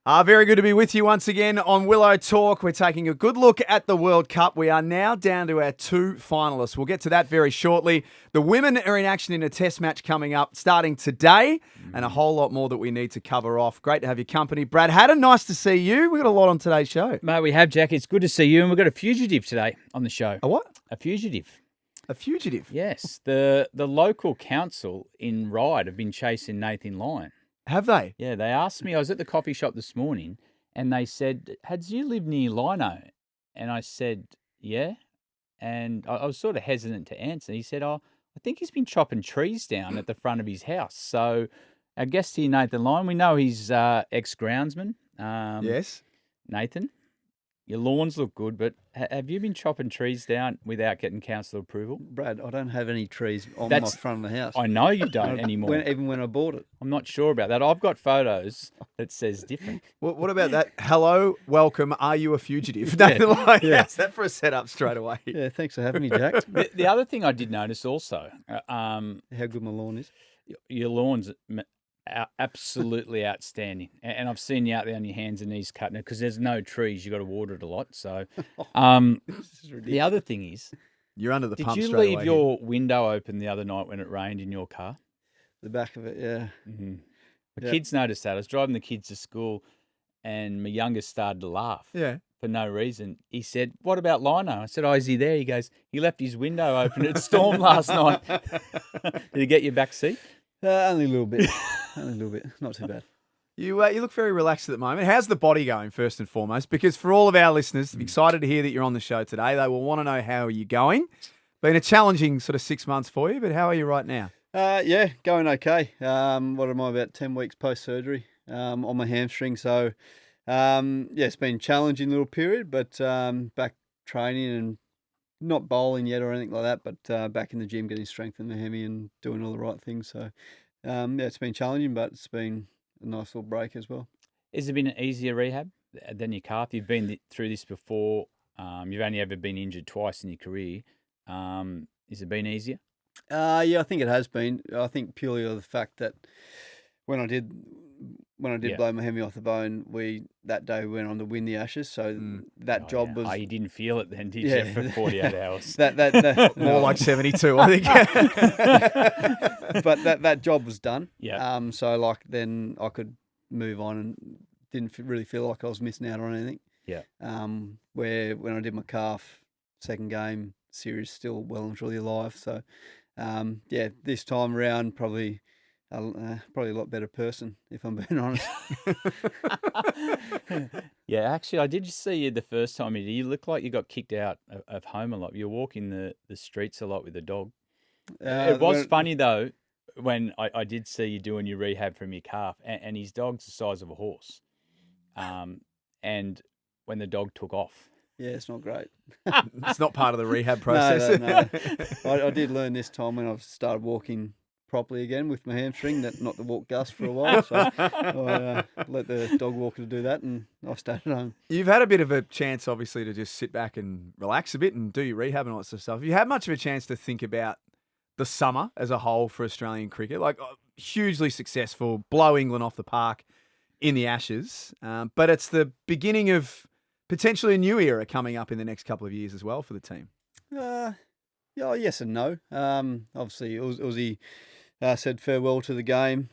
Very good to be with you once again on Willow Talk. We're taking a good look at the World Cup. We are now down to our two finalists. We'll get to that very shortly. The women are in action in a test match coming up starting today, and a whole lot more that we need to cover off. Great to have your company. Brad Haddin, nice to see you. We've got a lot on today's show. Mate, we have, Jack. It's good to see you, and we've got a fugitive today on the show. A what? A fugitive. A fugitive? Yes. The local council in Ryde have been chasing Nathan Lyon. Have they? Yeah, they asked me. I was at the coffee shop this morning, and they said, "Had you lived near Lino?" And I said, "Yeah." And I was sort of hesitant to answer. He said, "Oh, I think he's been chopping trees down at the front of his house." So our guest here, Nathan Lyon, we know he's ex-groundsman. Yes. Nathan, your lawns look good, but have you been chopping trees down without getting council approval? Brad, I don't have any trees on my front of the house. I know you don't anymore. Even when I bought it. I'm not sure about that. I've got photos that says different. What about that? Hello, welcome. Are you a fugitive? Yes, that for a setup strout away. Yeah, thanks for having me, Jack. The other thing I did notice also, How good my lawn is. your lawn's absolutely outstanding. And I've seen you out there on your hands and knees cutting it because there's no trees. You've got to water it a lot. So the other thing is, You're under the did pump you straight leave away. your window open the other night when it rained in your car? The back of it, yeah. Mm-hmm. My Yeah. kids noticed that. I was driving the kids to school and my youngest started to laugh. Yeah. For no reason. He said, "What about Lino?" I said, "Oh, is he there?" He goes, "He left his window open. It stormed last night." Did he get your back seat? Only a little bit. Only a little bit. Not too bad. You look very relaxed at the moment. How's the body going, first and foremost? Because for all of our listeners, excited to hear that you're on the show today. They will want to know how are you going. Been a challenging sort of 6 months for you, but how are you right now? Yeah, going okay. What am I, about 10 weeks post-surgery on my hamstring. So, it's been a challenging little period, but back training and not bowling yet or anything like that, but back in the gym getting strength in the hemi and doing all the right things. So, it's been challenging, but it's been a nice little break as well. Has it been an easier rehab than your calf? You've been through this before. You've only ever been injured twice in your career. Has it been easier? Yeah, I think it has been. I think purely of the fact that when I did blow my hemi off the bone, that day we went on to win the Ashes. So that job was. Oh, you didn't feel it then, did Yeah. you? For 48 hours. that More like 72, I think. But that job was done. Yeah. So then I could move on and didn't really feel like I was missing out on anything. Yeah. Where when I did my calf, second game series still well and truly alive. So this time around probably a lot better person, if I'm being honest. Yeah, actually, I did see you the first time you did. You look like you got kicked out of home a lot. You're walking the streets a lot with the dog. It was funny, though, when I did see you doing your rehab from your calf, and his dog's the size of a horse. And when the dog took off. Yeah, it's not great. It's not part of the rehab process. No. I did learn this time when I've started walking properly again with my hamstring that not to walk Gus for a while. So I let the dog walker do that and I stayed at home. You've had a bit of a chance, obviously, to just sit back and relax a bit and do your rehab and all that sort of stuff. Have you had much of a chance to think about the summer as a whole for Australian cricket? Like, hugely successful, blow England off the park in the Ashes. But it's the beginning of potentially a new era coming up in the next couple of years as well for the team. Yes and no. Obviously, Aussie said farewell to the game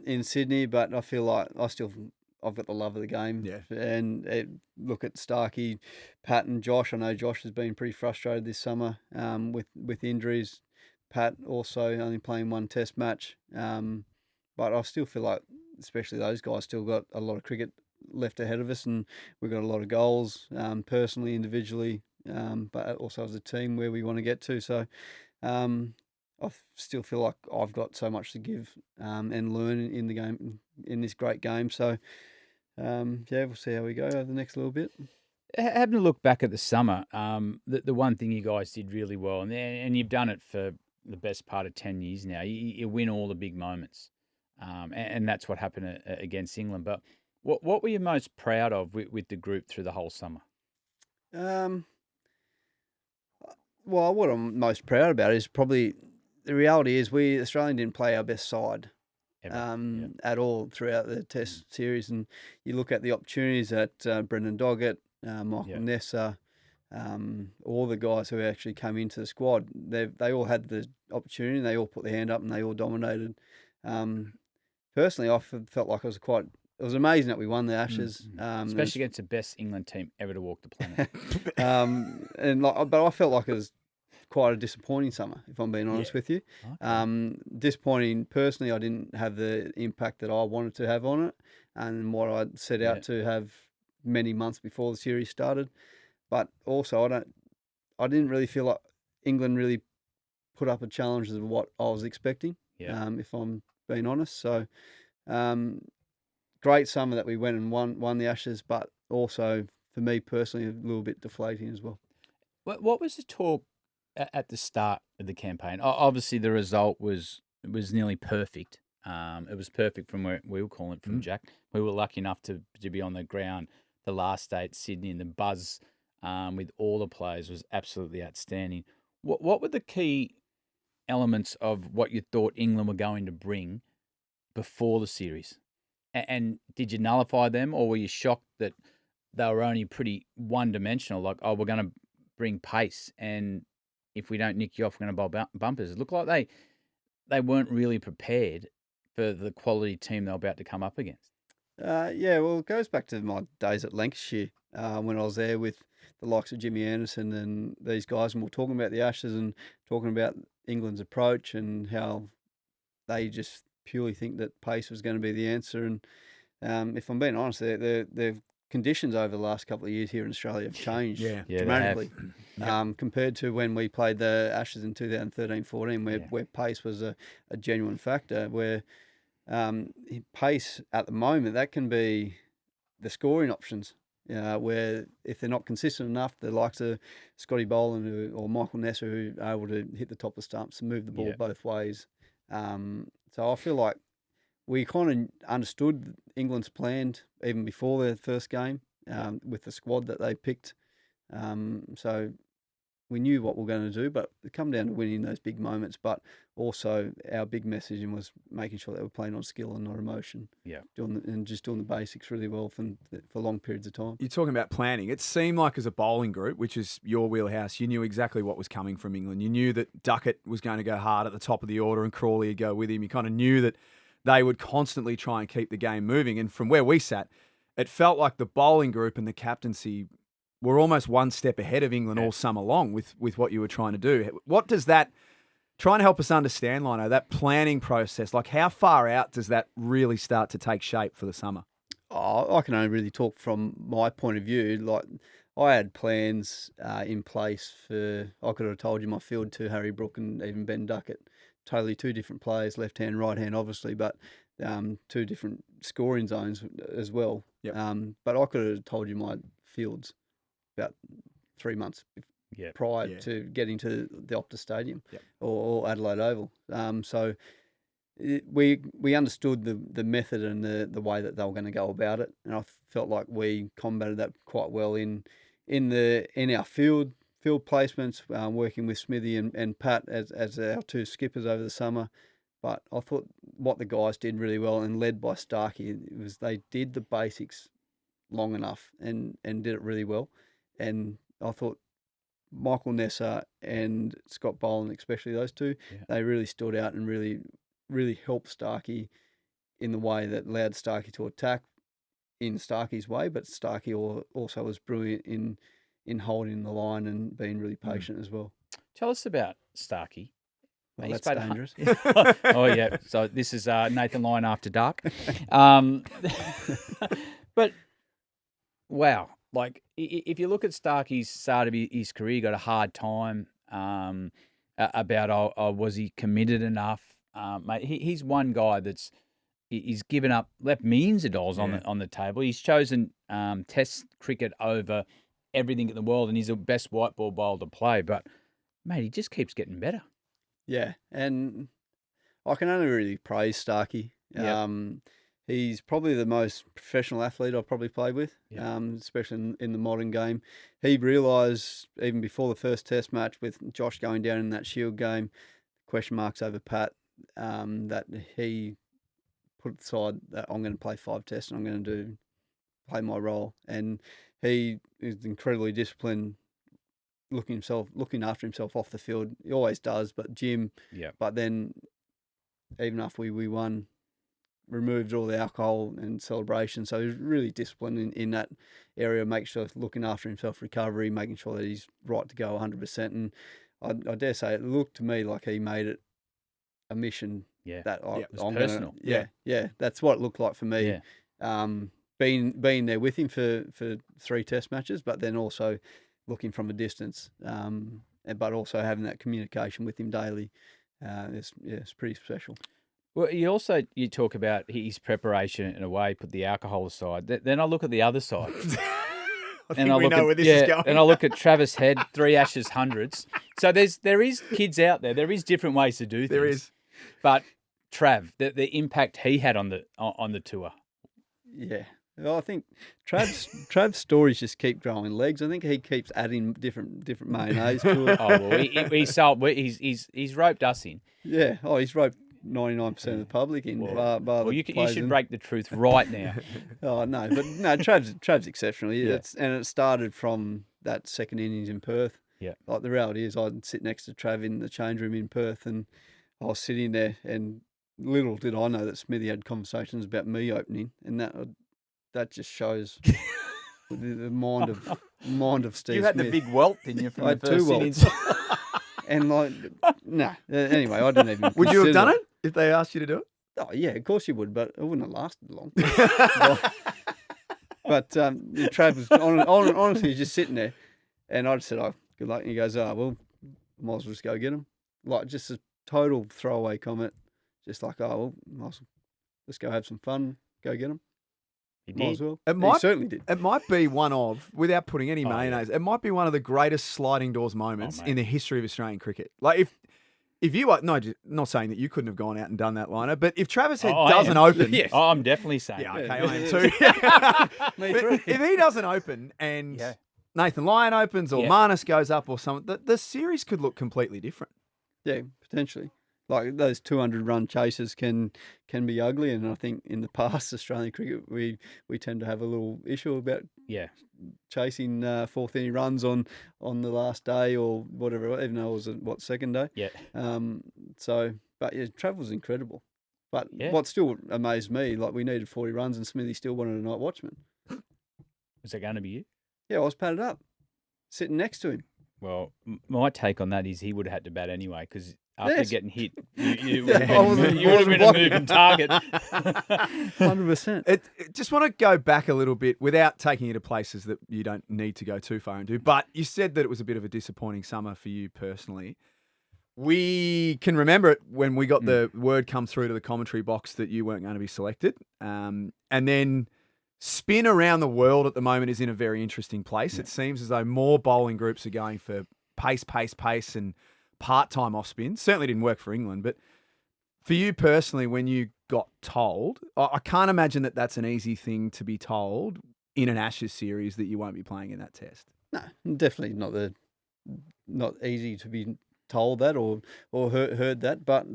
in Sydney, but I feel like I've got the love of the game. Yeah. And look at Starkey, Pat and Josh. I know Josh has been pretty frustrated this summer with injuries. Pat also only playing one test match. But I still feel like, especially those guys, still got a lot of cricket left ahead of us, and we've got a lot of goals, personally, individually, but also as a team where we want to get to. So I still feel like I've got so much to give and learn in the game, in this great game. So we'll see how we go over the next little bit. Having a look back at the summer, the one thing you guys did really well, and you've done it for the best part of 10 years now, you win all the big moments. And that's what happened against England. But what were you most proud of with the group through the whole summer? Well, what I'm most proud about is probably the reality is Australia didn't play our best side Ever. at all throughout the Test series. And you look at the opportunities that Brendan Doggett, Michael Nessa, all the guys who actually came into the squad, they all had the opportunity. They all put their hand up and they all dominated. Personally, I felt like it was amazing that we won the Ashes, Especially against the best England team ever to walk the planet. but I felt like it was quite a disappointing summer, if I'm being honest with you. Okay. Disappointing personally, I didn't have the impact that I wanted to have on it and what I'd set out to have many months before the series started. But also, I didn't really feel like England really put up a challenge of what I was expecting, if I'm being honest. So, great summer that we went and won the Ashes, but also, for me personally, a little bit deflating as well. What was the talk at the start of the campaign? Obviously, the result was nearly perfect. It was perfect from where we were calling it from, Jack. We were lucky enough to be on the ground the last day at Sydney, and the buzz with all the players was absolutely outstanding. What were the key elements of what you thought England were going to bring before the series? And did you nullify them, or were you shocked that they were only pretty one-dimensional? Like, we're going to bring pace, and if we don't nick you off, we're going to bowl bumpers. It looked like they weren't really prepared for the quality team they were about to come up against. Well, it goes back to my days at Lancashire when I was there with the likes of Jimmy Anderson and these guys, and we're talking about the Ashes and talking about England's approach and how they just purely think that pace was going to be the answer. And if I'm being honest, the conditions over the last couple of years here in Australia have changed dramatically compared to when we played the Ashes in 2013-14, where pace was a genuine factor, where pace at the moment, that can be the scoring options, where if they're not consistent enough, the likes of Scotty Boland or Michael Nessa, who are able to hit the top of the stumps and move the ball both ways. So I feel like we kind of understood England's plan even before their first game with the squad that they picked. So we knew what we were going to do, but it come down to winning those big moments. But also our big messaging was making sure that we're playing on skill and not emotion. Yeah, doing the basics really well for long periods of time. You're talking about planning. It seemed like as a bowling group, which is your wheelhouse, you knew exactly what was coming from England. You knew that Duckett was going to go hard at the top of the order and Crawley would go with him. You kind of knew that they would constantly try and keep the game moving. And from where we sat, it felt like the bowling group and the captaincy were almost one step ahead of England all summer long with what you were trying to do. What does that, trying to help us understand, Lino, that planning process, like how far out does that really start to take shape for the summer? I can only really talk from my point of view. Like, I had plans in place I could have told you my field to Harry Brook and even Ben Duckett. Totally two different players, left hand, right hand, obviously, but two different scoring zones as well. Yep. But I could have told you my fields about 3 months prior to getting to the Optus Stadium or Adelaide Oval. So we understood the method and the way that they were going to go about it, and I felt like we combated that quite well in our field placements, working with Smithy and Pat as our two skippers over the summer. But I thought what the guys did really well, and led by Starkey, was they did the basics long enough and did it really well. And I thought Michael Nessa and Scott Boland, especially those two, they really stood out and really, really helped Starkey in the way that allowed Starkey to attack in Starkey's way. But Starkey also was brilliant in holding the line and being really patient as well. Tell us about Starkey. Well, that's dangerous. Oh, yeah. So this is Nathan Lyon After Dark. But, wow. Like, if you look at Starkey's start of his career, he got a hard time about, was he committed enough? Mate, he's one guy he's given up, left millions of dollars on the table. He's chosen Test cricket over everything in the world, and he's the best white ball bowler to play. But, mate, he just keeps getting better. Yeah, and I can only really praise Starkey. He's probably the most professional athlete I've probably played with, especially in the modern game. He realised, even before the first Test match with Josh going down in that Shield game, question marks over Pat, that he put aside that I'm going to play 5 tests and I'm going to play my role. And he is incredibly disciplined, looking after himself off the field. He always does, but gym. Yeah. But then, even after we won, removed all the alcohol and celebration. So he's really disciplined in that area, make sure looking after himself, recovery, making sure that he's right to go 100%. And I dare say it looked to me like he made it a mission. Yeah. That It was personal. Yeah. That's what it looked like for me. Yeah. Being there with him for 3 test matches, but then also looking from a distance, but also having that communication with him daily. It's pretty special. Well, you talk about his preparation in a way, put the alcohol aside. Then I look at the other side. I think we know where this is going. And I look at Travis Head, 3 Ashes hundreds. So there is kids out there. There is different ways to do things. There is. But Trav, the impact he had on the tour. Yeah. Well, I think Trav's stories just keep growing legs. I think he keeps adding different mayonnaise to it. Oh well, he's roped us in. Yeah. Oh, he's roped 99% of the public in. You should break the truth right now. Oh no, but no, Trav's exceptional. Yeah. And it started from that second innings in Perth. Yeah. Like the reality is, I'd sit next to Trav in the change room in Perth, and I was sitting there, and little did I know that Smithy had conversations about me opening, and that just shows the mind of Steve. You had Smith. the big welt, didn't you, from I the had 2 first welts. innings? And anyway, I didn't even. Would you have done consider it if they asked you to do it? Oh yeah, of course you would, but it wouldn't have lasted long. But Trav was honestly just sitting there, and I just said, "Oh, good luck." And he goes, "Oh, well, might as well just go get him." Like just a total throwaway comment, just like, "Oh, well, let's go have some fun, go get him." He Might as did. well. He certainly did. It might be one of, without putting any mayonnaise, it might be one of the greatest sliding doors moments in the history of Australian cricket. Like if you are not saying that you couldn't have gone out and done that liner, but if Travis Head doesn't open, Yes. I'm definitely saying. yeah, that. okay, I am too. Me But too. if he doesn't open and Nathan Lyon opens or Marnus goes up or something, the series could look completely different. Yeah, potentially. Like those 200-run chases can be ugly, and I think in the past Australian cricket we tend to have a little issue about chasing 4th inning runs on the last day or whatever, even though it was second day. Yeah. But Trav was incredible. But what still amazed me, like we needed 40 runs and Smithy still wanted a night watchman. Was that going to be you? Yeah, I was padded up, sitting next to him. Well, my take on that is he would have had to bat anyway because after getting hit, you would I wasn't have been a blocking. moving target. 100%. Just want to go back a little bit without taking you to places that you don't need to go too far into. But you said that it was a bit of a disappointing summer for you personally. We can remember it when we got the word come through to the commentary box that you weren't going to be selected. And then spin around the world at the moment is in a very interesting place. Yeah. It seems as though more bowling groups are going for pace, and part-time off spin. Certainly didn't work for England, but for you personally, when you got told, I can't imagine that that's an easy thing to be told in an Ashes series that you won't be playing in that test. No, definitely not easy to be told that or heard that, but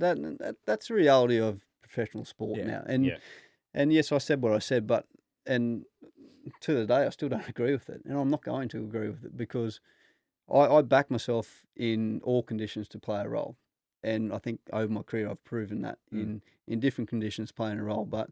that's the reality of professional sport now. And yes, I said what I said, but and to the day I still don't agree with it, and I'm not going to agree with it because I back myself in all conditions to play a role, and I think over my career I've proven that in different conditions playing a role. But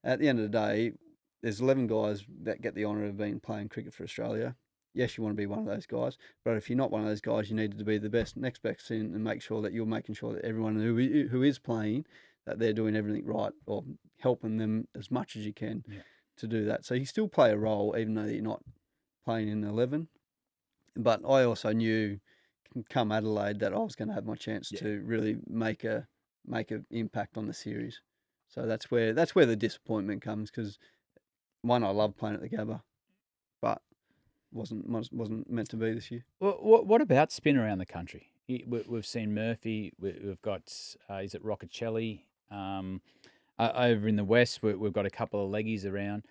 at the end of the day, there's 11 guys that get the honour of being playing cricket for Australia. Yes, you want to be one of those guys, but if you're not one of those guys, you need to be the next best in, and make sure that you're making sure that everyone who is playing, that they're doing everything right or helping them as much as you can to do that. So you still play a role even though you're not playing in 11. But I also knew come Adelaide that I was going to have my chance to really make an impact on the series. So that's where the disappointment comes because one, I love playing at the Gabba, but wasn't meant to be this year. Well, what about spin around the country? We've seen Murphy. We've got is it Roccacelli? Over in the west, we've got a couple of leggies around.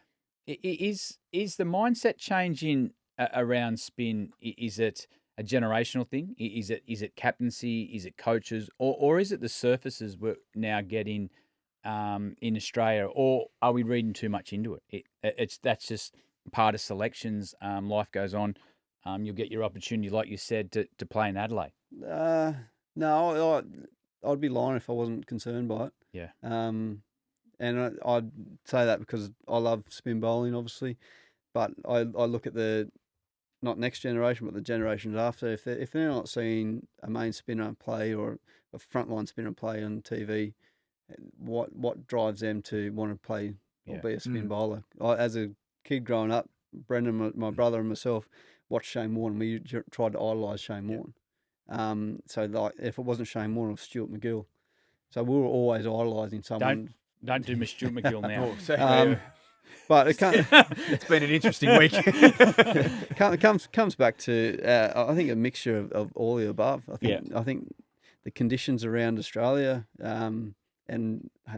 Is the mindset changing around spin? Is it a generational thing? Is it captaincy? Is it coaches? Or is it the surfaces we're now getting in Australia, or are we reading too much into it? That's just part of selections. Life goes on. You'll get your opportunity, like you said, to play in Adelaide. No, I'd be lying if I wasn't concerned by it. Yeah. And I'd say that because I love spin bowling, obviously, but I look at the not next generation, but the generations after. If they're not seeing a main spinner play or a frontline spinner play on TV, what drives them to want to play or be a spin bowler? As a kid growing up, Brendan, my brother, and myself watched Shane Warne. We tried to idolise Shane Warne. So like, if it wasn't Shane Warne, it was Stuart McGill. So we were always idolising someone. Don't do Miss Stuart McGill now. But it can't, it's been an interesting week. comes back to I think a mixture of all the above. I think the conditions around Australia, and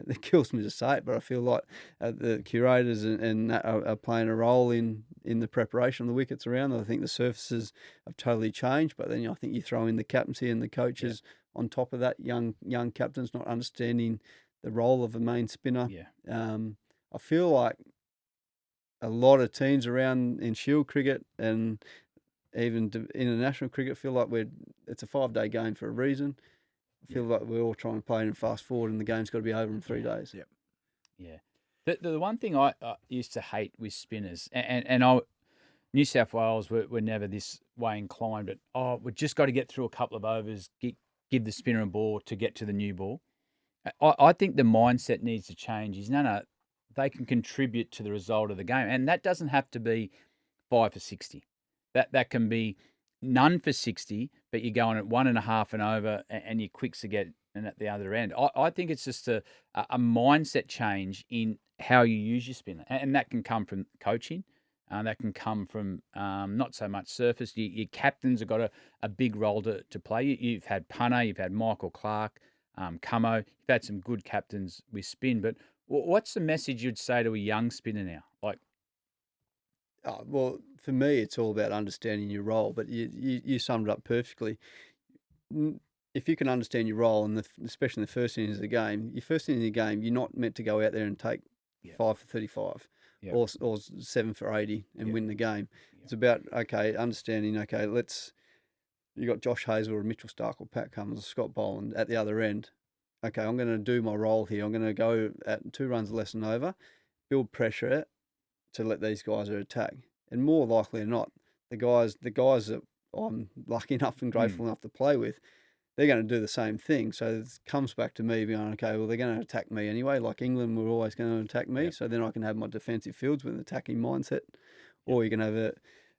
it kills me to say it, but I feel like the curators and that are playing a role in the preparation of the wickets around them. I think the surfaces have totally changed, but then I think you throw in the captaincy and the coaches on top of that, young captains not understanding the role of a main spinner. I feel like a lot of teams around in Shield cricket and even international cricket feel like it's a 5-day game for a reason. I feel like we're all trying to play it and fast forward, and the game's got to be over in 3 days. The one thing I used to hate with spinners, and New South Wales were never this way inclined, but we've just got to get through a couple of overs, give the spinner a ball to get to the new ball. I think the mindset needs to change. No, they can contribute to the result of the game, and that doesn't have to be 5 for 60. That can be none for 60, but you're going at 1.5 and over, and your quicks to get and at the other end. I think it's just a mindset change in how you use your spinner, and that can come from coaching. That can come from not so much surface. Your captains have got a big role to play. You've had Punter, you've had Michael Clark, Cummo. You've had some good captains with spin, but what's the message you'd say to a young spinner now? Well, for me, it's all about understanding your role, but you summed it up perfectly. If you can understand your role, and especially in the first innings of the game, you're not meant to go out there and take 5 for 35 or 7 for 80 and win the game. It's about, understanding, you got Josh Hazell or Mitchell Starc or Pat Cummins or Scott Boland at the other end. Okay, I'm going to do my role here. I'm going to go at 2 runs less than over, build pressure to let these guys attack. And more likely than not, the guys that I'm lucky enough and grateful enough to play with, they're going to do the same thing. So it comes back to me being, okay, well, they're going to attack me anyway. Like England were always going to attack me. So then I can have my defensive fields with an attacking mindset, or you can have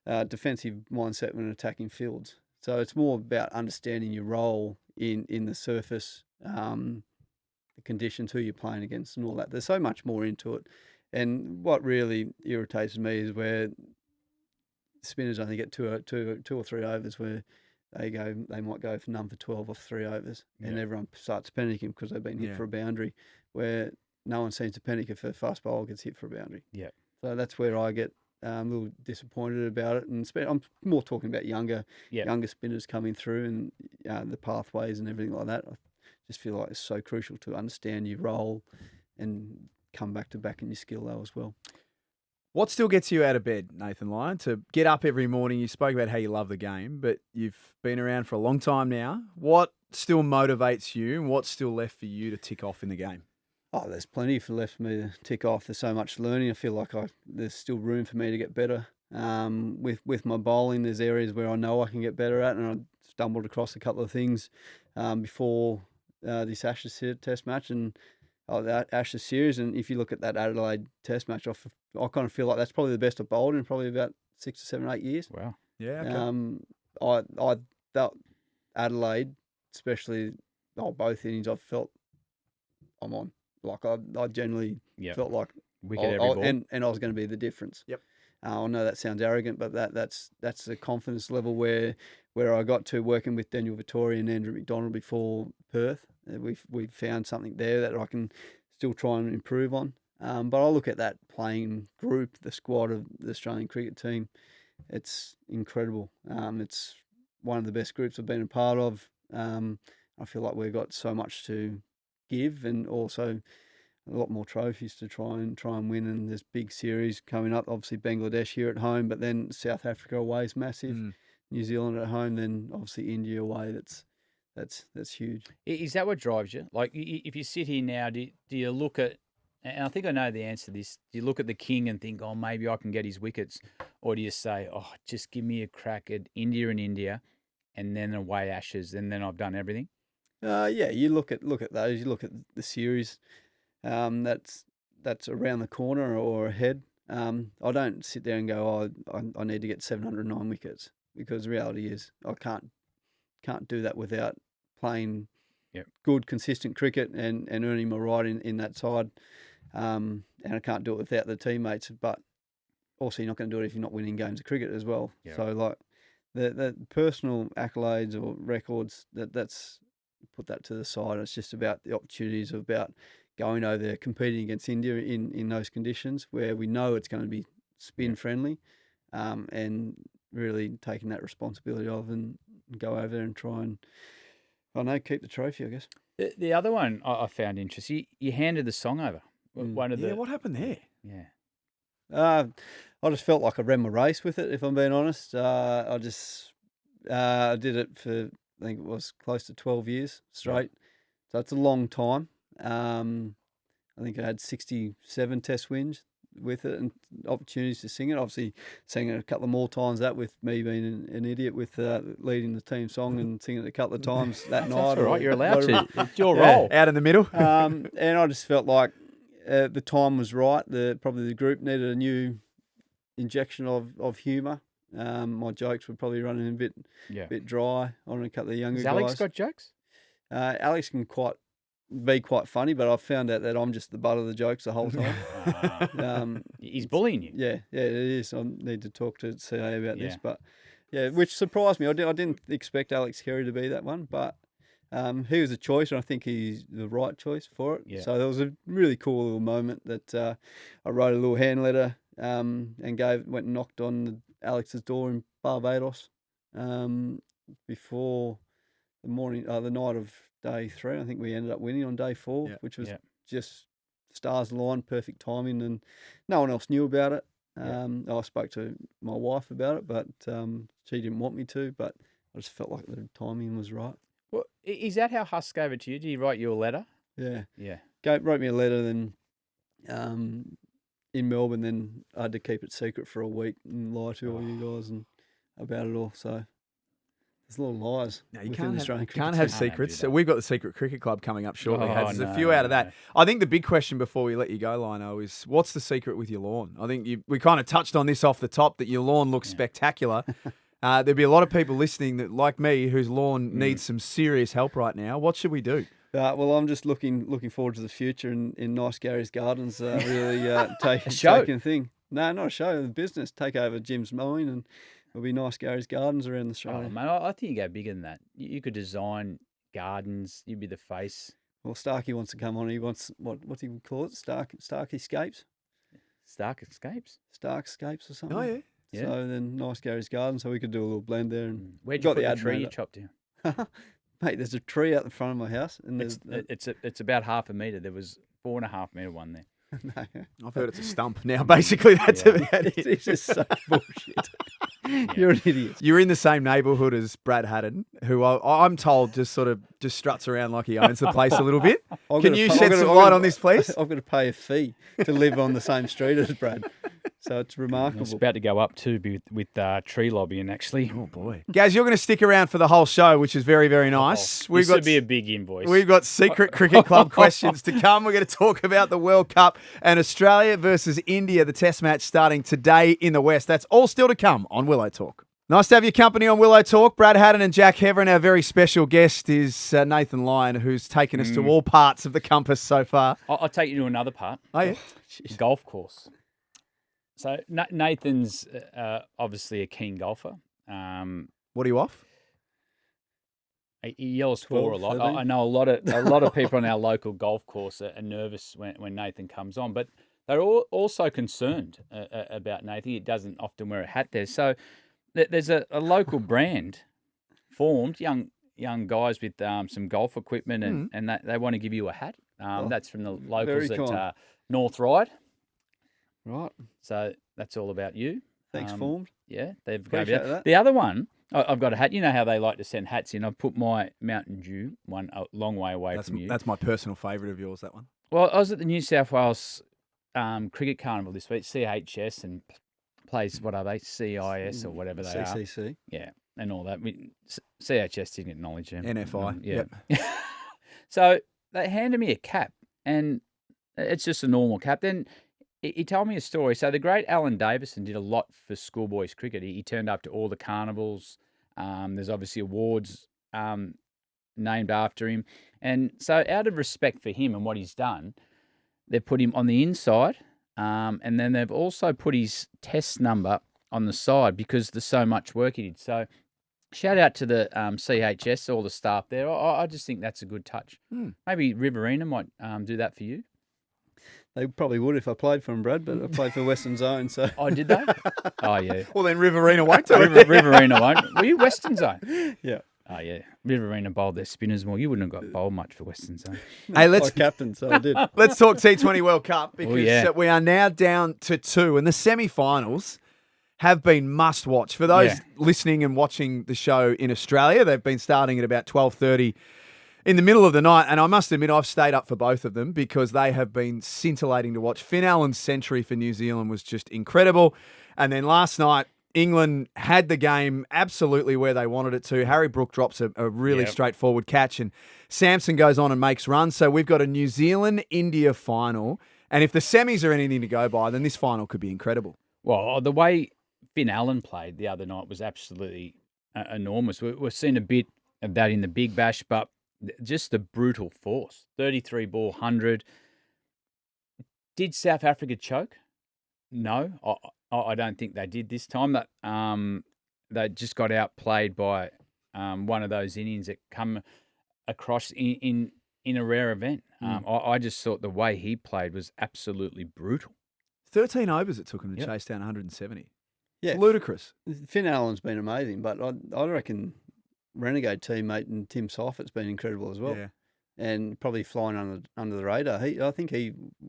a defensive mindset with an attacking fields. So it's more about understanding your role in the surface, the conditions, who you're playing against and all that. There's so much more into it. And what really irritates me is where spinners only get two or three overs, where they might go for none for 12 off 3 overs, and everyone starts panicking because they've been hit for a boundary, where no one seems to panic if a fast bowler gets hit for a boundary. So that's where I get a little disappointed about it, and I'm more talking about younger spinners coming through and the pathways and everything like that. I just feel like it's so crucial to understand your role and come back to backing your skill though as well. What still gets you out of bed, Nathan Lyon, to get up every morning? You spoke about how you love the game, but you've been around for a long time now. What still motivates you, and what's still left for you to tick off in the game? Oh, there's plenty left for me to tick off. There's so much learning. I feel like there's still room for me to get better. With my bowling, there's areas where I know I can get better at, and I stumbled across a couple of things before this Ashes Test match and the Ashes series. And if you look at that Adelaide Test match, I kind of feel like that's probably the best I've bowled in probably about 6 or 7 or 8 years. Wow. Yeah. Okay. I felt Adelaide, especially both innings, I felt I'm on. Like I generally felt like wicket every ball. and I was going to be the difference. Yep. I know that sounds arrogant, but that's the confidence level where I got to working with Daniel Vittori and Andrew McDonald before Perth. We found something there that I can still try and improve on. But I look at that playing group, the squad of the Australian cricket team. It's incredible. It's one of the best groups I've been a part of. I feel like we've got so much to give, and also a lot more trophies to try and win, and there's big series coming up. Obviously Bangladesh here at home, but then South Africa away is massive. New Zealand at home, then obviously India away. That's huge. Is that what drives you? Like, if you sit here now, do you look at, and I think I know the answer to this, do you look at the king and think, oh, maybe I can get his wickets? Or do you say, oh, just give me a crack at India and then away Ashes, and then I've done everything? Yeah, you look at those. You look at the series. That's around the corner or ahead. I don't sit there and go, oh, I need to get 709 wickets, because the reality is I can't do that without playing good, consistent cricket and earning my right in that side. And I can't do it without the teammates. But also, you're not going to do it if you're not winning games of cricket as well. Yep. So, like, the personal accolades or records, that's put that to the side. It's just about the opportunities of about going over there, competing against India in those conditions where we know it's going to be spin friendly, and really taking that responsibility of and go over there and try and, keep the trophy, I guess. The other one I found interesting, you handed the song over. One of what happened there? Yeah. I just felt like I ran my race with it, if I'm being honest. I did it for, I think it was close to 12 years straight. So it's a long time. I think I had 67 test wins with it and opportunities to sing it. Obviously, sang it a couple of more times, that with me being an idiot with leading the team song and singing it a couple of times that night. That's all right, you're allowed to. It's your role. Out in the middle. And I just felt like the time was right. Probably the group needed a new injection of humour. My jokes were probably running a bit dry on a couple of younger guys. Has Alex got jokes? Alex can be quite funny, but I've found out that I'm just the butt of the jokes the whole time. He's bullying you. Yeah, it is. I need to talk to CA about this, but which surprised me. I didn't expect Alex Carey to be that one, but he was a choice, and I think he's the right choice for it. Yeah. So there was a really cool little moment that I wrote a little hand letter and went and knocked on Alex's door in Barbados before the night of day 3. I think we ended up winning on day 4, which was just stars aligned, perfect timing, and no one else knew about it. I spoke to my wife about it, but she didn't want me to, but I just felt like the timing was right. Well, is that how Huss gave it to you? Did he write you a letter? Yeah. Yeah. Wrote me a letter, then in Melbourne, then I had to keep it secret for a week and lie to all you guys and about it all. So there's a lot of lies. No, you can't have secrets. So we've got the Secret Cricket Club coming up shortly. There's a few out of that. I think the big question before we let you go, Lino, is what's the secret with your lawn? I think we kind of touched on this off the top, that your lawn looks spectacular. There'd be a lot of people listening that, like me, whose lawn needs some serious help right now. What should we do? Well, I'm just looking forward to the future in Nice Gary's Gardens. Really taking a thing. No, not a show. The business take over Jim's mowing, and it'll be Nice Gary's Gardens around Australia. Oh, man, I think you go bigger than that. You could design gardens. You'd be the face. Well, Starkey wants to come on. He wants what's he call it? Stark Escapes. Stark Escapes. Stark Escapes or something. Oh yeah. So then Nice Gary's Garden, so we could do a little blend there. And where'd you put the tree you chopped down? Mate, there's a tree out the front of my house, and it's about 1/2 meter. There was 4.5 meter one there. No. I've heard it's a stump now. Basically, that's about it. It's just so bullshit. You're an idiot. You're in the same neighbourhood as Brad Haddin, who I'm told just struts around like he owns the place a little bit. Can you shed some light on this, please? I've got to pay a fee to live on the same street as Brad. So it's remarkable. It's about to go up too with tree lobbying, actually. Oh, boy. Gaz, you're going to stick around for the whole show, which is very, very nice. This would be a big invoice. We've got Secret Cricket Club questions to come. We're going to talk about the World Cup and Australia versus India, the test match starting today in the West. That's all still to come on Willow Talk. Nice to have your company on Willow Talk. Brad Haddin and Jack Heverin. Our very special guest is Nathan Lyon, who's taken us to all parts of the compass so far. I'll take you to another part. Oh, yeah? Golf course. So Nathan's obviously a keen golfer. What are you off? He yells for a lot. I know a lot of people on our local golf course are nervous when Nathan comes on, but they're also concerned about Nathan. He doesn't often wear a hat there. So there's a local brand formed, young guys with some golf equipment, and they want to give you a hat. That's from the very locals at kind. North Ryde. Right. So that's all about you. Thanks, Formed. Yeah, they've Appreciate got that. The other one, I've got a hat. You know how they like to send hats in. I've put my Mountain Dew one a long way away from you. That's my personal favourite of yours, that one. Well, I was at the New South Wales Cricket Carnival this week, CHS, and plays, what are they, CIS or whatever they are. CCC. Yeah, and all that. CHS didn't acknowledge them. NFI. Yeah. Yep. So they handed me a cap, and it's just a normal cap. Then he told me a story. So the great Alan Davison did a lot for schoolboys cricket. He turned up to all the carnivals. There's obviously awards named after him. And so out of respect for him and what he's done, they've put him on the inside, and then they've also put his test number on the side because there's so much work he did. So shout out to the CHS, all the staff there. I just think that's a good touch. Maybe Riverina might do that for you. They probably would if I played for them, Brad, but I played for Western Zone, so... Oh, did they? Oh, yeah. Well, then Riverina won't do it. Riverina won't. Were you Western Zone? Yeah. Oh, yeah. Riverina bowled their spinners more. You wouldn't have got bowled much for Western Zone. Hey, I captain, so I did. Let's talk T20 World Cup because we are now down to 2, and the semi-finals have been must-watch. For those listening and watching the show in Australia, they've been starting at about 12:30 in the middle of the night, and I must admit I've stayed up for both of them because they have been scintillating to watch. Finn Allen's century for New Zealand was just incredible. And then last night, England had the game absolutely where they wanted it to. Harry Brook drops a really straightforward catch, and Samson goes on and makes runs. So we've got a New Zealand-India final, and if the semis are anything to go by, then this final could be incredible. Well, the way Finn Allen played the other night was absolutely enormous. We've seen a bit of that in the Big Bash, but just the brutal force. 33 ball, 100. Did South Africa choke? No, I don't think they did this time. That they just got outplayed by one of those innings that come across in a rare event. I just thought the way he played was absolutely brutal. 13 overs it took him to chase down 170. Yeah, it's ludicrous. Finn Allen's been amazing, but I reckon Renegade teammate and Tim Seifert's been incredible as well. Yeah. And probably flying under the radar. I think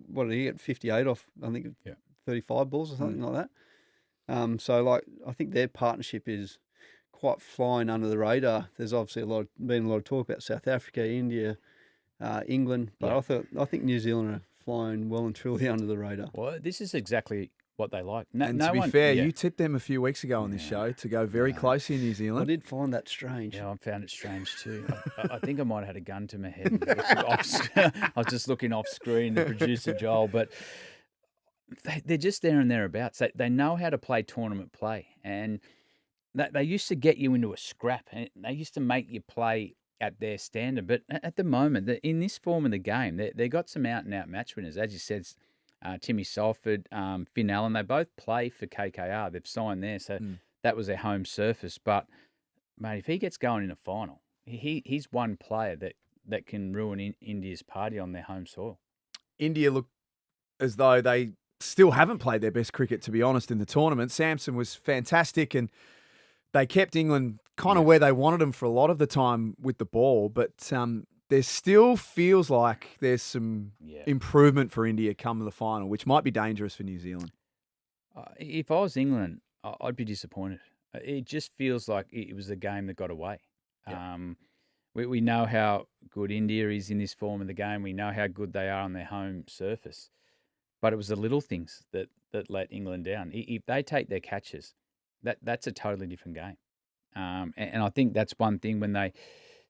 what did he get? 58 off, I think, 35 balls or something like that. So, I think their partnership is quite flying under the radar. There's obviously been a lot of talk about South Africa, India, England, but I think New Zealand are flying well and truly under the radar. Well, this is exactly what they like. To be fair, you tipped them a few weeks ago on this show to go very close in New Zealand. I did find that strange. Yeah, I found it strange too. I think I might have had a gun to my head. I was just looking off screen, the producer Joel, but they're just there and thereabouts. They know how to play tournament play, and they used to get you into a scrap, and they used to make you play at their standard. But at the moment, in this form of the game, they got some out-and-out match winners. As you said, Timmy Salford, Finn Allen, they both play for KKR. They've signed there, so that was their home surface. But, mate, if he gets going in a final, he's one player that can ruin India's party on their home soil. India look as though they still haven't played their best cricket, to be honest, in the tournament. Samson was fantastic, and they kept England kind of where they wanted them for a lot of the time with the ball. But there still feels like there's some improvement for India come to the final, which might be dangerous for New Zealand. If I was England, I'd be disappointed. It just feels like it was a game that got away. Yep. We know how good India is in this form of the game. We know how good they are on their home surface. But it was the little things that let England down. If they take their catches, that's a totally different game. And I think that's one thing when they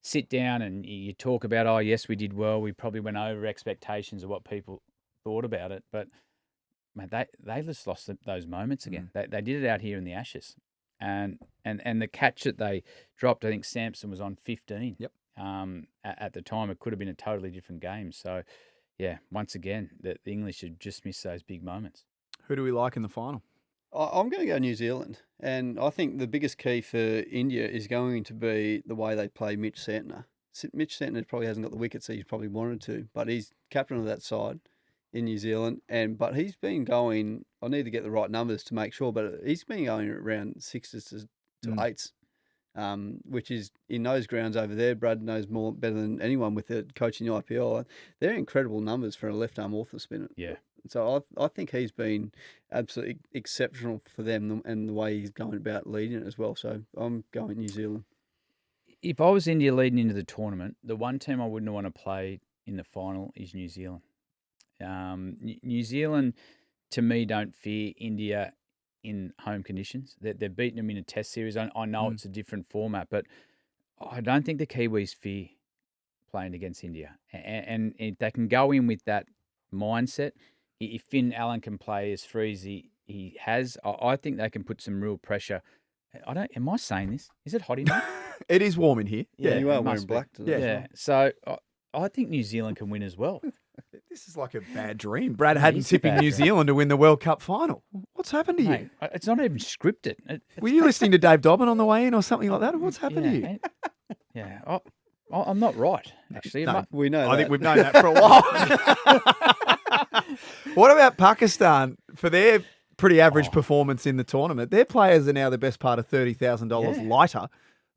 sit down and you talk about, oh, yes, we did well. We probably went over expectations of what people thought about it. But, man, they just lost those moments again. They did it out here in the Ashes. And the catch that they dropped, I think Samson was on 15. Yep. At the time, it could have been a totally different game. So, yeah, once again, the English should just miss those big moments. Who do we like in the final? I'm going to go New Zealand. And I think the biggest key for India is going to be the way they play Mitch Santner. Mitch Santner probably hasn't got the wickets he's probably wanted to, but he's captain of that side in New Zealand. But he's been going, I need to get the right numbers to make sure, but he's been going around 6s to 8s which is in those grounds over there. Brad knows better than anyone with the coaching the IPL. They're incredible numbers for a left-arm ortho spinner. Yeah. So I think he's been absolutely exceptional for them and the way he's going about leading it as well. So I'm going New Zealand. If I was India leading into the tournament, the one team I wouldn't want to play in the final is New Zealand. New Zealand, to me, don't fear India in home conditions. They're beating them in a test series. I know it's a different format, but I don't think the Kiwis fear playing against India. And if they can go in with that mindset, if Finn Allen can play as free as he has, I think they can put some real pressure. Am I saying this? Is it hot enough? It is warm in here. Yeah, you are it wearing must be. black today. Yeah. So I think New Zealand can win as well. This is like a bad dream. Brad It Haddin is a tipping bad New dream. Zealand to win the World Cup final. What's happened to you? Mate, it's not even scripted. Were you listening to Dave Dobbin on the way in or something like that? Or what's happened to you? Yeah. I'm not right, actually. No. We know I that. think we've known that for a while. What about Pakistan for their pretty average performance in the tournament? Their players are now the best part of $30,000 lighter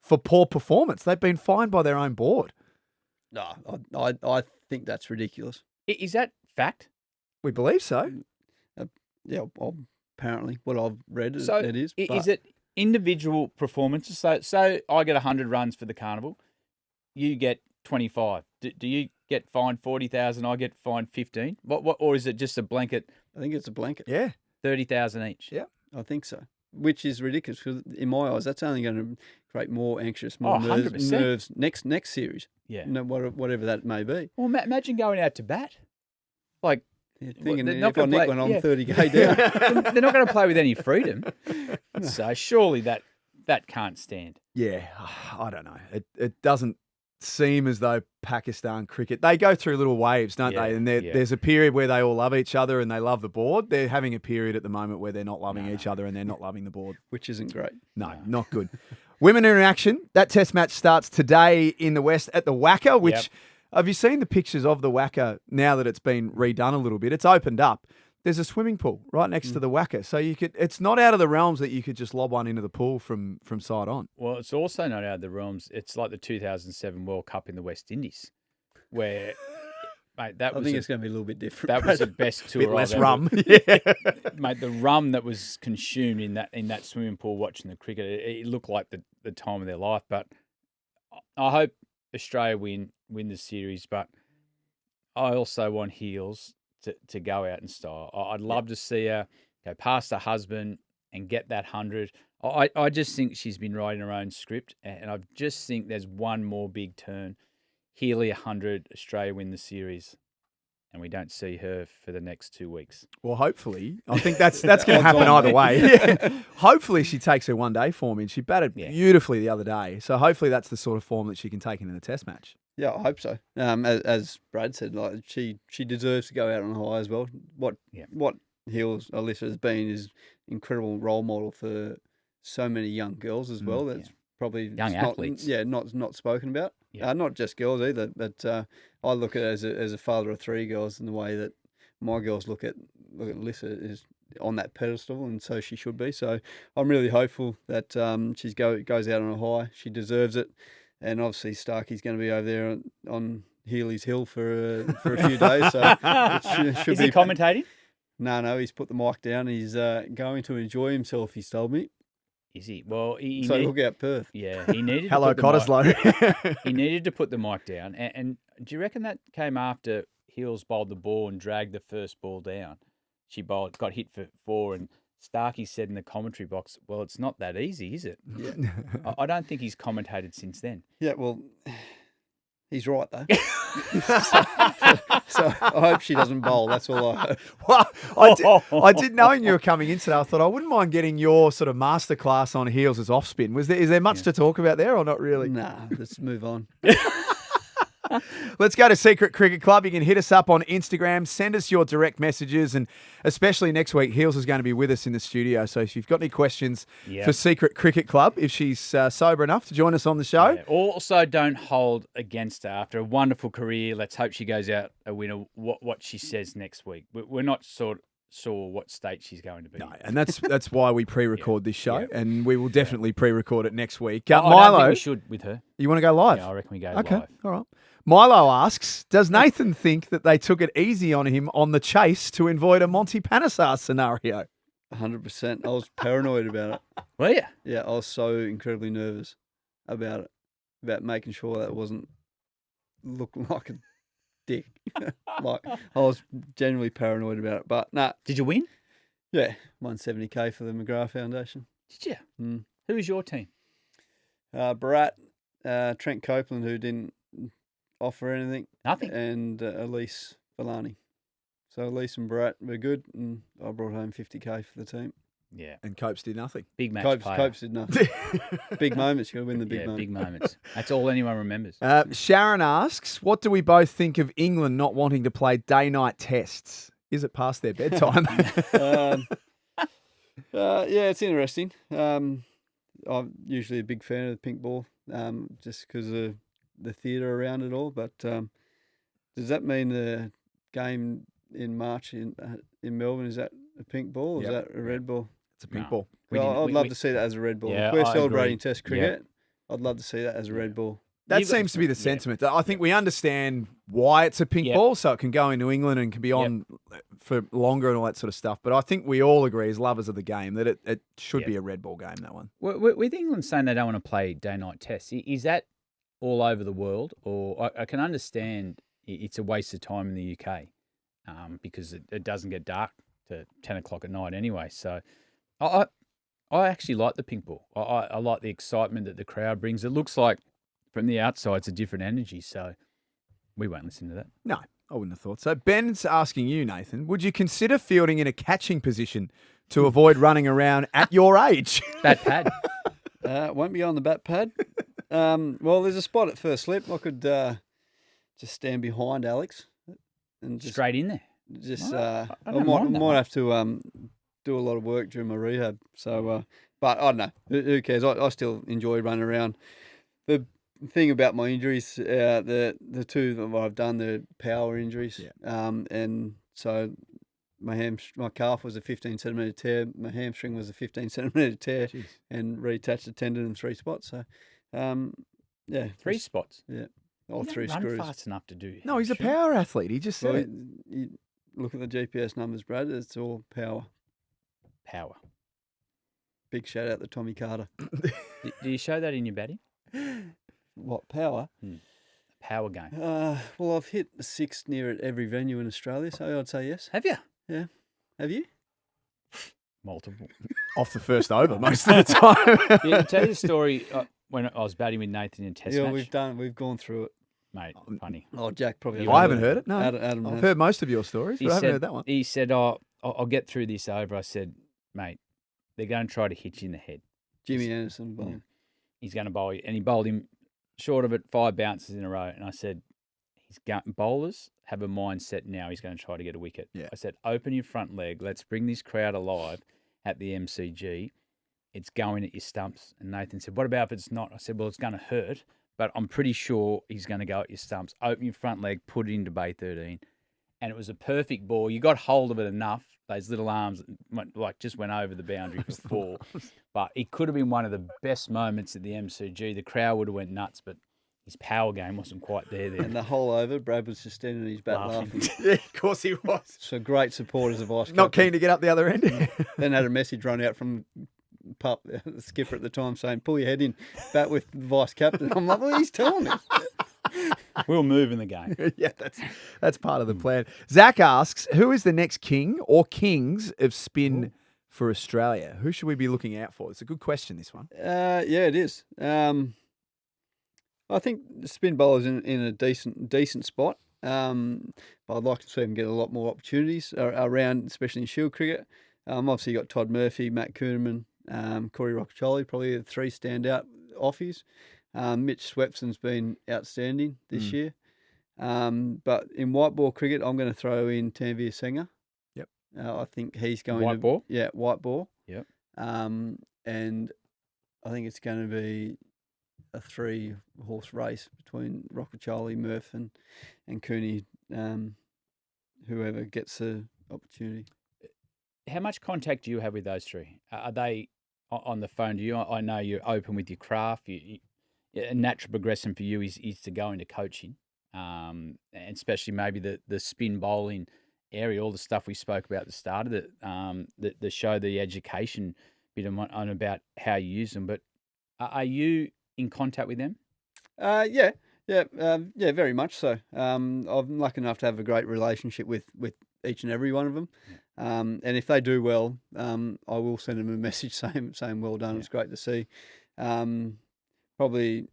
for poor performance. They've been fined by their own board. No, I think that's ridiculous. Is that fact? We believe so. Yeah, apparently what I've read So it is. Is it individual performances? So I get 100 runs for the carnival. You get 25. Do you get fined 40,000? I get fined 15. What? Or is it just a blanket? I think it's a blanket. Yeah. 30,000 each. Yeah. I think so. Which is ridiculous because in my eyes, that's only going to create more anxious, Oh, more 100%. nerves next series. Yeah. Whatever that may be. Well, imagine going out to bat. Like, Yeah, thinking they're not if I gonna nick play- one, I'm yeah. 30k down. they're not going to play with any freedom. So surely that can't stand. Yeah, I don't know. It doesn't seem as though Pakistan cricket, they go through little waves, don't Yeah, they? And yeah. there's a period where they all love each other and they love the board. They're having a period at the moment where they're not loving each other and they're not loving the board. Which isn't great. No, not good. Women in action. That test match starts today in the West at the Wacker, which Yep. have you seen the pictures of the Wacker now that it's been redone a little bit? It's opened up. There's a swimming pool right next to the Wacker. So it's not out of the realms that you could just lob one into the pool from side on. Well, it's also not out of the realms. It's like the 2007 World Cup in the West Indies, where, mate, I think it's going to be a little bit different. that was the best tour. Bit less I've ever- rum. Yeah. Mate, the rum that was consumed in that swimming pool watching the cricket, it looked like the time of their life. But I hope Australia win the series. But I also want Heels to go out in style. I'd love to see her go past her husband and get that 100. I just think she's been writing her own script, and I just think there's one more big turn. Healy 100, Australia win the series, and we don't see her for the next 2 weeks. Well, hopefully. I think that's going to happen either way. Yeah. Hopefully she takes her one-day form in. She batted beautifully the other day. So hopefully that's the sort of form that she can take in the test match. Yeah, I hope so. As Brad said, like she deserves to go out on a high as well. What Hills Alyssa has been is incredible role model for so many young girls as well. That's probably Young not, athletes. not spoken about. Yeah. Not just girls either, but I look at it as a father of three girls in the way that my girls look at Alyssa is on that pedestal, and so she should be. So I'm really hopeful that she goes out on a high. She deserves it. And obviously, Starkey's going to be over there on Healy's Hill for a few days. So it should Is be he commentating? No, he's put the mic down. He's going to enjoy himself, he's told me. Is he? Well, So look out, Perth. Yeah, he needed. Hello, to put the mic- Cottesloe. He needed to put the mic down. And do you reckon that came after Hills bowled the ball and dragged the first ball down? She got hit for 4, and Starkey said in the commentary box, well, it's not that easy, is it? Yeah. I don't think he's commentated since then. Yeah, well, he's right, though. So I hope she doesn't bowl. That's all I hope. Well, I did knowing you were coming in today. I thought I wouldn't mind getting your sort of masterclass on Heels as off spin. Is there much to talk about there or not really? Nah, let's move on. Let's go to Secret Cricket Club. You can hit us up on Instagram, send us your direct messages, and especially next week, Heels is going to be with us in the studio. So if you've got any questions for Secret Cricket Club, if she's sober enough to join us on the show. Yeah. Also, don't hold against her after a wonderful career. Let's hope she goes out a winner. What she says next week. We're not saw what state she's going to be. No, and that's why we pre-record this show, and we will definitely pre-record it next week. I don't Milo, think we should with her. you want to go live? Yeah, I reckon we go Okay, live. all right. Milo asks, does Nathan think that they took it easy on him on the chase to avoid a Monty Panesar scenario? 100%. I was paranoid about it. Well, yeah. Yeah, I was so incredibly nervous about it, about making sure that it wasn't looking like a dick. Like, I was genuinely paranoid about it. But nah, Did you win? yeah, 170K for the McGrath Foundation. Did you? Mm. Who was your team? Barat, Trent Copeland, who didn't offer anything, Nothing. and Elise Villani. So Elise and Barat were good, and I brought home 50K for the team. Yeah. And Copes did nothing. Big match Copes, player. Copes did nothing. Big moments, you'll win the big Yeah, moments. big moments. That's all anyone remembers. Sharon asks, what do we both think of England not wanting to play day-night tests? Is it past their bedtime? Yeah, it's interesting. I'm usually a big fan of the pink ball, just because of the theatre around it all. But does that mean the game in March in Melbourne, is that a pink ball or is that a red ball? It's a pink No. ball. I'd love to see that as a red ball. Yeah, if we're I celebrating agree. Test cricket, I'd love to see that as a red ball. That You've- seems to be the sentiment. I think we understand why it's a pink Yep. ball, so it can go into England and can be on for longer and all that sort of stuff. But I think we all agree, as lovers of the game, that it should be a red ball game, that one. With England saying they don't want to play day-night tests, is that all over the world? Or I can understand it's a waste of time in the UK because it doesn't get dark to 10 o'clock at night anyway. So I actually like the pink ball. I like the excitement that the crowd brings. It looks like from the outside it's a different energy. So we won't listen to that. No, I wouldn't have thought so. Ben's asking you, Nathan, would you consider fielding in a catching position to avoid running around at your age? Bat pad. Won't be on the bat pad. Well, there's a spot at first slip. I could just stand behind Alex and just Straight in there. Just I I don't mind that might one. have to do a lot of work during my rehab. So, but I don't know. Who cares? I still enjoy running around. The thing about my injuries, the two that I've done, the power injuries, and so my calf was a 15 centimetre tear, my hamstring was a 15 centimetre tear, Jeez. and reattached the tendon in 3 spots. So, yeah, 3 just- spots. yeah, all You 3 don't run screws. fast enough to do. No, he's a hamstring. power athlete. He just said Well, it. you look at the GPS numbers, Brad. It's all power. Power. Big shout out to Tommy Carter. Do you show that in your batting? What power? Power game. Well, I've hit 6 near at every venue in Australia, so I'd say yes. Have you? Yeah. Have you? Multiple. Off the first over most of the time. Yeah, tell you the story when I was batting with Nathan in a test Yeah, match. we've gone through it. Mate, funny. Oh, Jack probably. You I haven't heard it. No, Adam I've has. heard most of your stories, but I haven't heard that one. He said, "Oh, I'll get through this over." I said, "Mate, they're going to try to hit you in the head. Jimmy Anderson. But He's going to bowl you," and he bowled him short of it 5 bounces in a row. And I said, bowlers have a mindset now. He's going to try to get a wicket. Yeah. I said, open your front leg. Let's bring this crowd alive at the MCG. It's going at your stumps. And Nathan said, what about if it's not? I said, well, it's going to hurt, but I'm pretty sure he's going to go at your stumps. Open your front leg, put it into Bay 13. And it was a perfect ball. You got hold of it enough. Those little arms just went over the boundary for 4. But it could have been one of the best moments at the MCG. The crowd would have went nuts, but his power game wasn't quite there. and the whole over, Brad was just standing in his bat laughing. Yeah, of course he was. So great support as a vice Not captain. keen to get up the other end. Then had a message run out from Pup, the skipper at the time, saying, pull your head in, bat with the vice captain. I'm like, well, he's telling me. We'll move in the game. Yeah, that's part of the plan. Zach asks, who is the next king or kings of spin for Australia? Who should we be looking out for? It's a good question, this one. Yeah, it is. I think the spin bowler's in a decent spot. But I'd like to see him get a lot more opportunities around, especially in Shield cricket. Obviously, you got Todd Murphy, Matt Kuhneman, Corey Rockacholi, probably the 3 standout offies. Mitch Swepson's been outstanding this year. But in white ball cricket, I'm going to throw in Tanveer Sangha. Yep. I think he's going White ball? Yeah, white ball. Yep. And I think it's going to be a 3-horse race between Rockacholi, Murph, and Cooney, whoever gets the opportunity. How much contact do you have with those three? Are they on the phone to you? I know you're open with your craft. A natural progression for you is to go into coaching, and especially maybe the spin bowling area, all the stuff we spoke about at the start of the show, the education bit on about how you use them. But are you in contact with them? Yeah, very much so. I'm lucky enough to have a great relationship with each and every one of them. Yeah. And if they do well, I will send them a message saying well done. Yeah. It's great to see. Probably,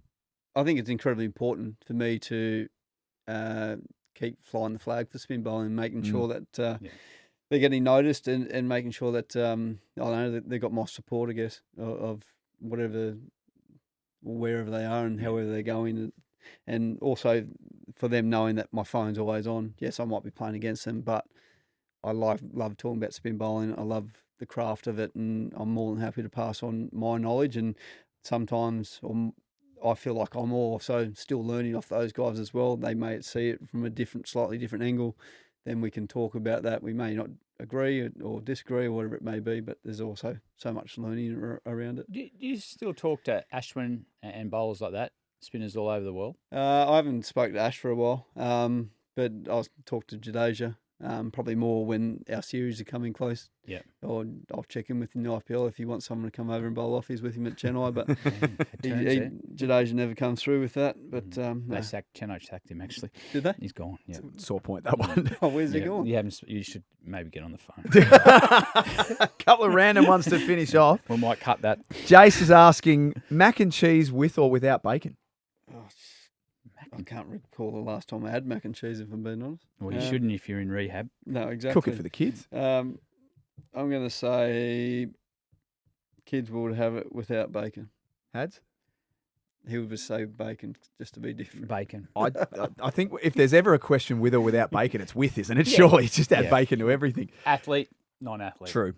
I think it's incredibly important for me to keep flying the flag for spin bowling, making sure that they're getting noticed and making sure that I don't know that they've got my support, I guess, of wherever they are and however they're going, and also for them knowing that my phone's always on. Yes, I might be playing against them, but I love talking about spin bowling. I love the craft of it, and I'm more than happy to pass on my knowledge. And sometimes I feel like I'm also still learning off those guys as well. They may see it from a slightly different angle. Then we can talk about that. We may not agree or disagree or whatever it may be, but there's also so much learning around it. Do you still talk to Ashwin and bowlers like that, spinners all over the world? I haven't spoken to Ash for a while, but I'll talk to Jadeja. Probably more when our series are coming close. Yeah. Or I'll check in with him in the IPL if he wants someone to come over and bowl offies with him at Chennai. But Jadeja never comes through with that. But Chennai sacked him actually. Did they? He's gone. Yeah. Sore point that one. Oh, where's he gone? You should maybe get on the phone. A couple of random ones to finish off. We might cut that. Jace is asking mac and cheese with or without bacon. I can't recall the last time I had mac and cheese, if I'm being honest. Well, you shouldn't if you're in rehab. No, exactly. Cook it for the kids. I'm going to say kids would have it without bacon. Hads? He would just say bacon just to be different. Bacon. I think if there's ever a question with or without bacon, it's with, isn't it? Yeah. Surely just add bacon to everything. Athlete, non-athlete. True.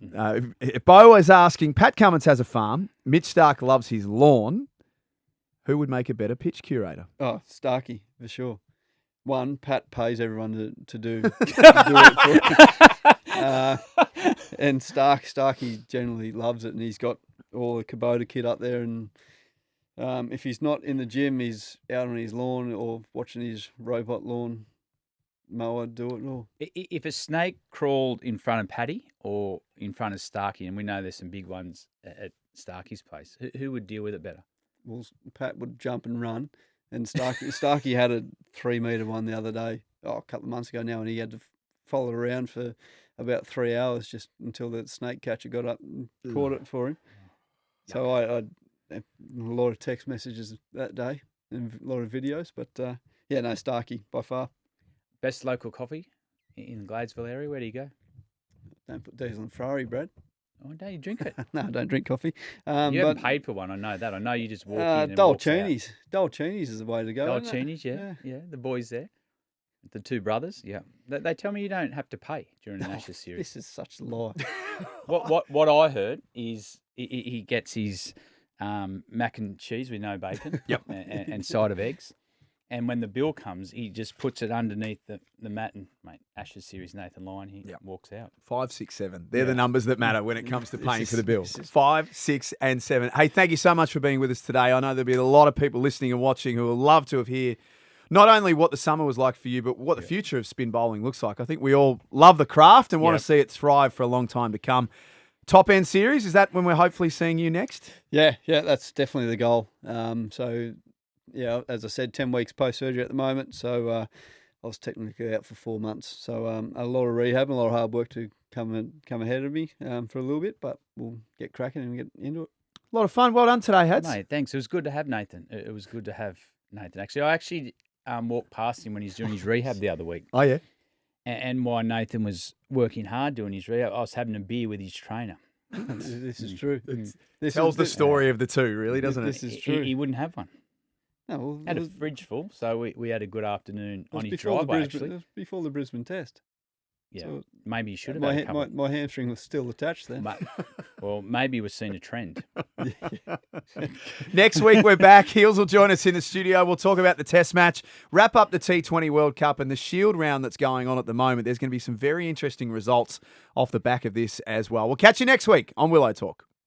Bo is asking, Pat Cummins has a farm. Mitch Starc loves his lawn. Who would make a better pitch curator? Oh, Starkey, for sure. One, Pat pays everyone to do it for him. And Starkey generally loves it, and he's got all the Kubota kit up there. And if he's not in the gym, he's out on his lawn or watching his robot lawn mower do it all. If a snake crawled in front of Paddy or in front of Starkey, and we know there's some big ones at Starkey's place, who would deal with it better? Well, Pat would jump and run, and Starkey had a 3-metre one the other day, a couple of months ago now, and he had to follow it around for about 3 hours just until the snake catcher got up and caught it for him. So I had a lot of text messages that day and a lot of videos, but Starkey by far. Best local coffee in the Gladesville area, where do you go? Don't put diesel in Ferrari, Brad. Oh, don't you drink it? No, I don't drink coffee. You haven't paid for one, I know that. I know you just walk in and Dolcini's. Dolcini's is the way to go. Dolcini's, yeah. The boys there. The two brothers, yeah. They tell me you don't have to pay during an Ashes series. This is such a lie. What I heard is he gets his mac and cheese with no bacon and side of eggs. And when the bill comes, he just puts it underneath the mat and, mate, Ashes series, Nathan Lyon, he walks out. 5, 6, 7. They're the numbers that matter when it comes to paying for the bill. 5, 6, and 7. Hey, thank you so much for being with us today. I know there'll be a lot of people listening and watching who will love to hear not only what the summer was like for you, but what the future of spin bowling looks like. I think we all love the craft and want to see it thrive for a long time to come. Top End series, is that when we're hopefully seeing you next? Yeah, that's definitely the goal. Yeah, as I said, 10 weeks post-surgery at the moment, so I was technically out for 4 months. So a lot of rehab and a lot of hard work to come ahead of me for a little bit, but we'll get cracking and get into it. A lot of fun. Well done today, Hads. Mate, thanks. It was good to have Nathan. It was good to have Nathan. Actually, I walked past him when he's doing his rehab the other week. Oh, yeah? And while Nathan was working hard doing his rehab, I was having a beer with his trainer. This is true. This tells the story of the two, really, doesn't it? This is true. He wouldn't have one. No, well, had a fridge full, so we had a good afternoon on his before driveway, actually. It was before the Brisbane test. Yeah, So maybe you should have my, had a ha- couple. my my hamstring was still attached then. Well, maybe we've seen a trend. Next week, we're back. Heels will join us in the studio. We'll talk about the test match, wrap up the T20 World Cup and the Shield round that's going on at the moment. There's going to be some very interesting results off the back of this as well. We'll catch you next week on Willow Talk.